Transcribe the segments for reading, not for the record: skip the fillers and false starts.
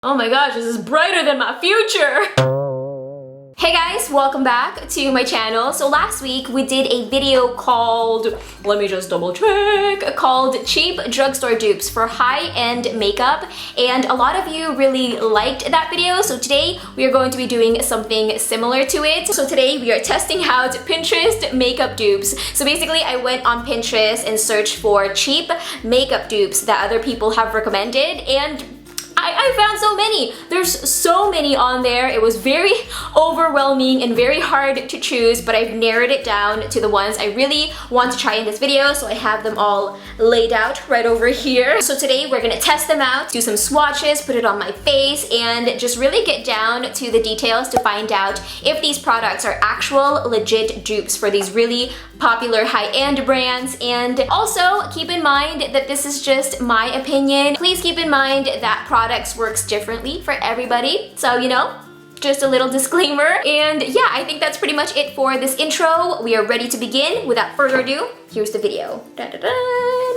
Oh my gosh, this is brighter than my future! Hey guys, welcome back to my channel. So last week we did a video called, let me just double check, called Cheap Drugstore Dupes for High-End Makeup, and a lot of you really liked that video, so today we are going to be doing something similar to it. So today we are testing out Pinterest makeup dupes. So basically I went on Pinterest and searched for cheap makeup dupes that other people have recommended, and I found so many. There's so many on there. It was very overwhelming and very hard to choose, but I've narrowed it down to the ones I really want to try in this video, so I have them all laid out right over here. So today we're gonna test them out, do some swatches, put it on my face, and just really get down to the details to find out if these products are actual legit dupes for these really popular high-end brands. And also keep in mind that this is just my opinion. Please keep in mind that products works differently for everybody, so you know, just a little disclaimer. And yeah, I think that's pretty much it for this intro. We are ready to begin. Without further ado, here's the video. Dun, dun, dun.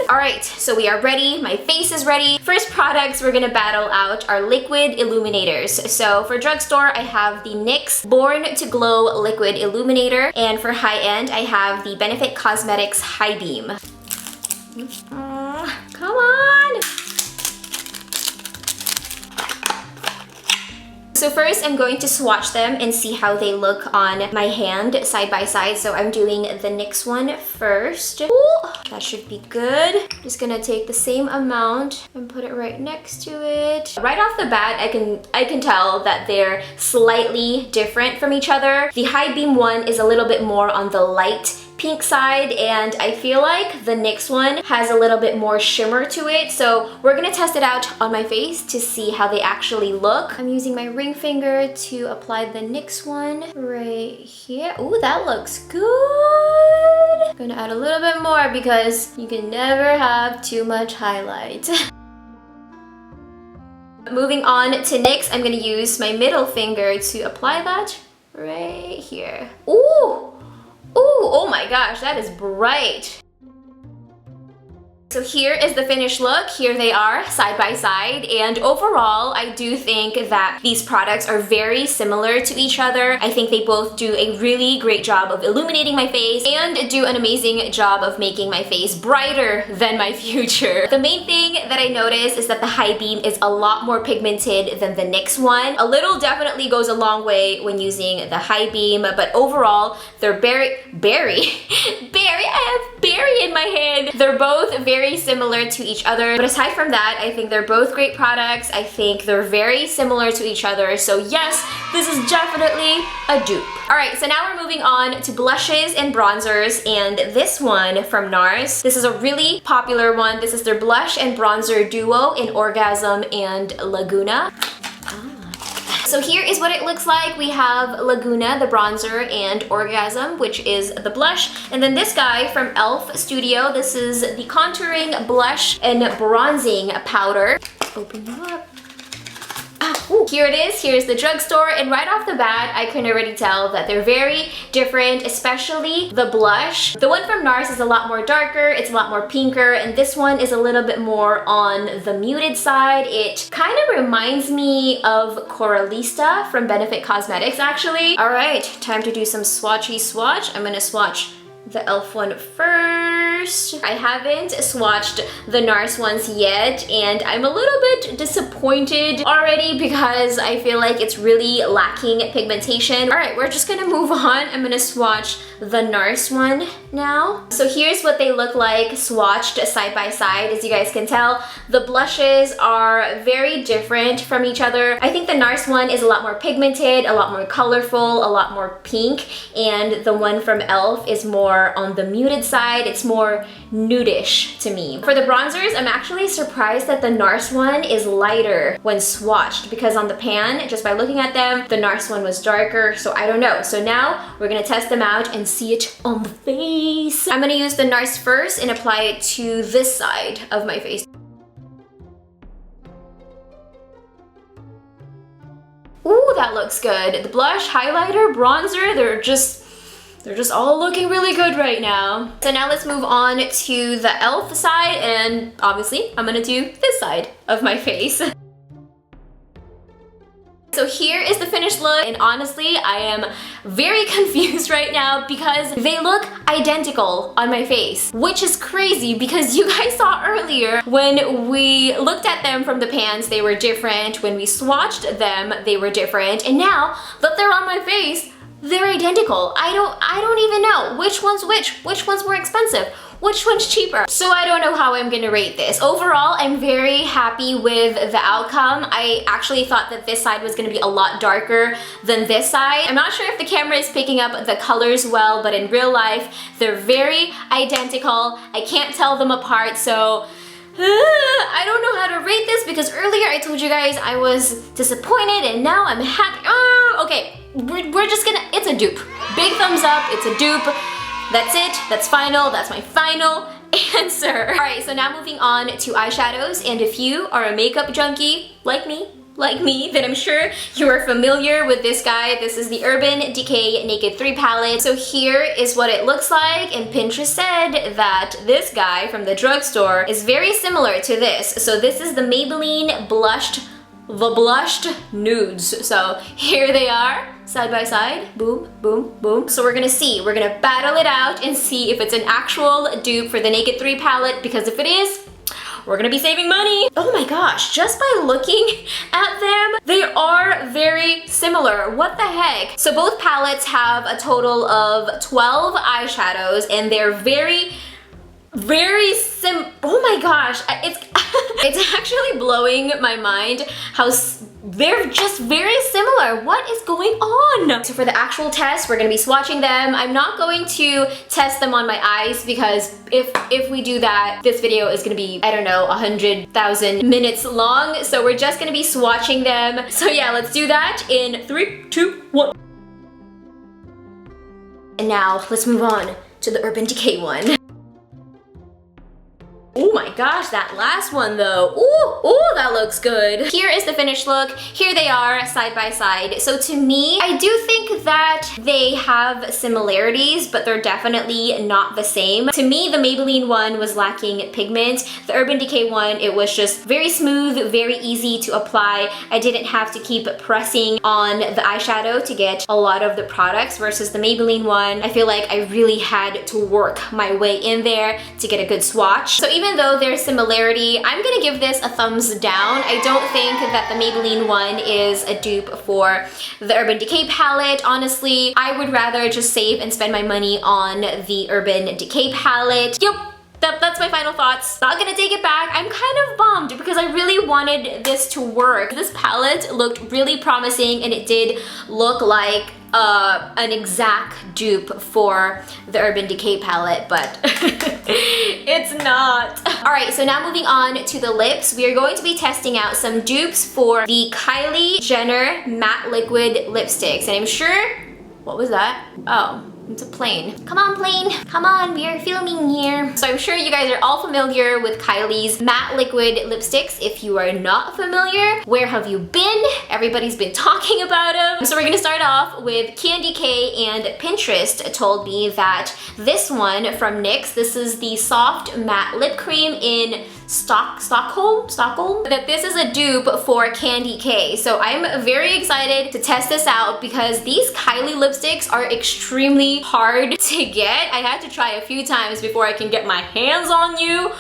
All right, so we are ready. My face is ready. First products we're gonna battle out are liquid illuminators. So for drugstore, I have the NYX Born to Glow Liquid Illuminator, and for high-end, I have the Benefit Cosmetics High Beam. Come on! So first, I'm going to swatch them and see how they look on my hand side by side. So I'm doing the NYX one first. Ooh, that should be good. Just gonna take the same amount and put it right next to it. Right off the bat, I can tell that they're slightly different from each other. The High Beam one is a little bit more on the light pink side, and I feel like the NYX one has a little bit more shimmer to it. So we're gonna test it out on my face to see how they actually look. I'm using my ring finger to apply the NYX one right here. Ooh, that looks good. I'm gonna add a little bit more because you can never have too much highlight. Moving on to NYX, I'm gonna use my middle finger to apply that right here. Ooh! Ooh, oh my gosh, that is bright. So here is the finished look. Here they are side by side, and overall I do think that these products are very similar to each other. I think they both do a really great job of illuminating my face and do an amazing job of making my face brighter than my future. The main thing that I noticed is that the High Beam is a lot more pigmented than the NYX one. A little definitely goes a long way when using the High Beam, but overall they're berry, I have berry in my hand. They're both very similar to each other, but aside from that, I think they're both great products. I think they're very similar to each other, so yes, this is definitely a dupe. All right, so now we're moving on to blushes and bronzers, and this one from NARS. This is a really popular one. This is their blush and bronzer duo in Orgasm and Laguna. So here is what it looks like. We have Laguna, the bronzer, and Orgasm, which is the blush. And then this guy from e.l.f. Studio, this is the contouring blush and bronzing powder. Open you up. Here it is. Here's the drugstore, and right off the bat I can already tell that they're very different, especially the blush. The one from NARS is a lot more darker, it's a lot more pinker, and this one is a little bit more on the muted side. It kind of reminds me of Coralista from Benefit Cosmetics, actually. All right, time to do some swatchy swatch. I'm gonna swatch the e.l.f. one first. I haven't swatched the NARS ones yet, and I'm a little bit disappointed already because I feel like it's really lacking pigmentation. All right, we're just gonna move on. I'm gonna swatch the NARS one now. So here's what they look like swatched side by side. As you guys can tell, the blushes are very different from each other. I think the NARS one is a lot more pigmented, a lot more colorful, a lot more pink, and the one from e.l.f. is more on the muted side. It's more nudish to me. For the bronzers, I'm actually surprised that the NARS one is lighter when swatched, because on the pan, just by looking at them, the NARS one was darker, so I don't know. So now we're gonna test them out and see it on the face. I'm gonna use the NARS first and apply it to this side of my face. Ooh, that looks good. The blush, highlighter, bronzer, they're just all looking really good right now. So now let's move on to the e.l.f. side, and obviously I'm gonna do this side of my face. So here is the finished look, and honestly, I am very confused right now because they look identical on my face, which is crazy because you guys saw earlier when we looked at them from the pans, they were different. When we swatched them, they were different. And now that they're on my face, they're identical. I don't even know which one's which one's more expensive, which one's cheaper. So I don't know how I'm gonna rate this. Overall, I'm very happy with the outcome. I actually thought that this side was gonna be a lot darker than this side. I'm not sure if the camera is picking up the colors well, but in real life, they're very identical. I can't tell them apart, so I don't know how to rate this because earlier I told you guys I was disappointed and now I'm happy. Okay, we're just gonna, it's a dupe. Big thumbs up, it's a dupe. That's it, that's final, that's my final answer. All right, so now moving on to eyeshadows, and if you are a makeup junkie like me, then I'm sure you are familiar with this guy. This is the Urban Decay Naked 3 palette. So here is what it looks like, and Pinterest said that this guy from the drugstore is very similar to this. So this is the Maybelline Blushed Nudes. So here they are, side by side, boom, boom, boom. So we're gonna battle it out and see if it's an actual dupe for the Naked 3 palette, because if it is, we're gonna be saving money. Oh my gosh, just by looking at them, they are very similar. What the heck? So both palettes have a total of 12 eyeshadows, and they're very oh my gosh, it's actually blowing my mind how they're just very similar. What is going on? So for the actual test, we're gonna be swatching them. I'm not going to test them on my eyes because if we do that, this video is gonna be, I don't know, 100,000 minutes long. So we're just gonna be swatching them. So yeah, let's do that in 3, 2, 1. And now let's move on to the Urban Decay one. Oh my gosh, that last one though. Ooh, that looks good. Here is the finished look. Here they are side by side. So to me, I do think that they have similarities, but they're definitely not the same. To me, the Maybelline one was lacking pigment. The Urban Decay one, it was just very smooth, very easy to apply. I didn't have to keep pressing on the eyeshadow to get a lot of the products, versus the Maybelline one, I feel like I really had to work my way in there to get a good swatch. So even though there's similarity, I'm gonna give this a thumbs down. I don't think that the Maybelline one is a dupe for the Urban Decay palette. Honestly, I would rather just save and spend my money on the Urban Decay palette. Yep. That's my final thoughts. Not gonna take it back. I'm kind of bummed because I really wanted this to work. This palette looked really promising, and it did look like an exact dupe for the Urban Decay palette, but it's not. All right, so now moving on to the lips. We are going to be testing out some dupes for the Kylie Jenner Matte Liquid Lipsticks, and I'm sure, what was that? Oh. It's a plane. Come on, plane. Come on, we are filming here. So I'm sure you guys are all familiar with Kylie's matte liquid lipsticks. If you are not familiar, where have you been? Everybody's been talking about them. So we're gonna start off with Candy K, and Pinterest told me that this one from NYX, this is the soft matte lip cream in Stockholm, that this is a dupe for Candy K. So I'm very excited to test this out because these Kylie lipsticks are extremely hard to get. I had to try a few times before I can get my hands on you.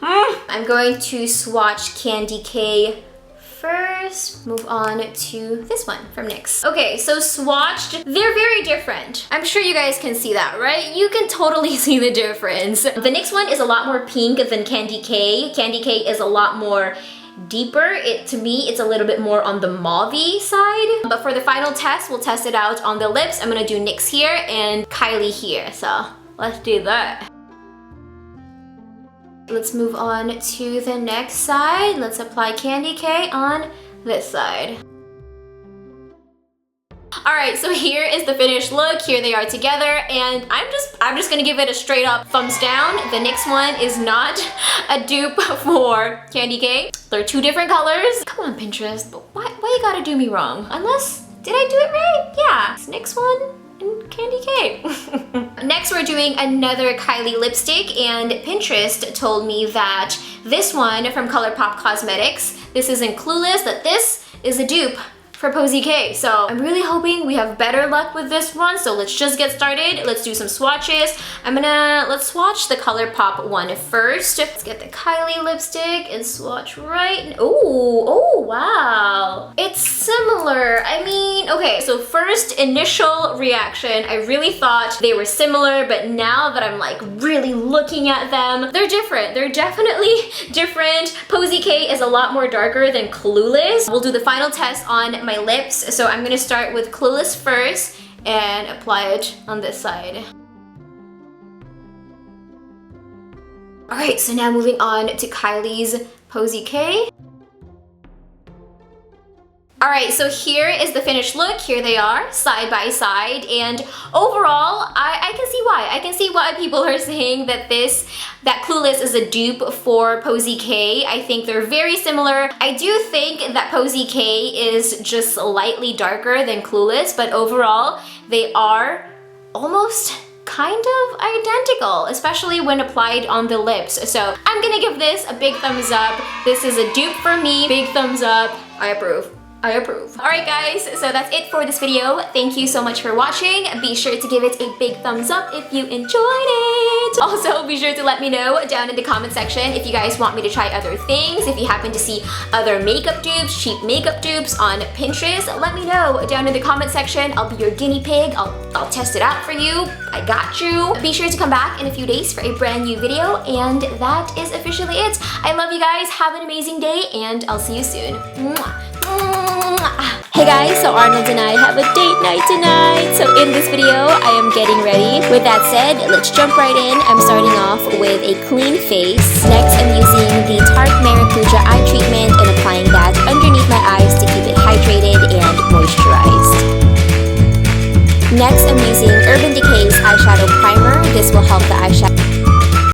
I'm going to swatch Candy K first, move on to this one from NYX. Okay, so swatched, they're very different. I'm sure you guys can see that, right? You can totally see the difference. The NYX one is a lot more pink than Candy K. Candy K is a lot more deeper. To me, it's a little bit more on the mauve-y side. But for the final test, we'll test it out on the lips. I'm gonna do NYX here and Kylie here. So let's do that. Let's move on to the next side. Let's apply Candy K on this side. All right, so here is the finished look. Here they are together, and I'm just gonna give it a straight up thumbs down. The NYX one is not a dupe for Candy K. They're two different colors. Come on, Pinterest, but why you gotta do me wrong? Unless, did I do it right? Yeah, it's NYX one and Candy K. Next, we're doing another Kylie lipstick, and Pinterest told me that this one from ColourPop Cosmetics, this is in Clueless, that this is a dupe for for Posy K. So I'm really hoping we have better luck with this one. So let's just get started. Let's do some swatches. Let's swatch the ColourPop one first. Let's get the Kylie lipstick and swatch right. Oh, wow. It's similar. I mean, okay, so first initial reaction, I really thought they were similar, but now that I'm like really looking at them, they're different. They're definitely different. Posy K is a lot more darker than Clueless. We'll do the final test on my lips. So I'm gonna start with Clueless first and apply it on this side. All right, so now moving on to Kylie's Posy K. All right, so here is the finished look. Here they are, side by side. And overall, I can see why. I can see why people are saying that Clueless is a dupe for Posy K. I think they're very similar. I do think that Posy K is just slightly darker than Clueless, but overall, they are almost kind of identical, especially when applied on the lips. So I'm gonna give this a big thumbs up. This is a dupe for me. Big thumbs up. I approve. I approve. All right, guys, so that's it for this video. Thank you so much for watching. Be sure to give it a big thumbs up if you enjoyed it. Also, be sure to let me know down in the comment section if you guys want me to try other things. If you happen to see other makeup dupes, cheap makeup dupes on Pinterest, let me know down in the comment section. I'll be your guinea pig. I'll test it out for you. I got you. Be sure to come back in a few days for a brand new video, and that is officially it. I love you guys. Have an amazing day, and I'll see you soon. Mwah. Hey guys, so Arnold and I have a date night tonight. So in this video, I am getting ready. With that said, let's jump right in. I'm starting off with a clean face. Next, I'm using the Tarte Maracuja eye treatment and applying that underneath my eyes to keep it hydrated and moisturized. Next, I'm using Urban Decay's eyeshadow primer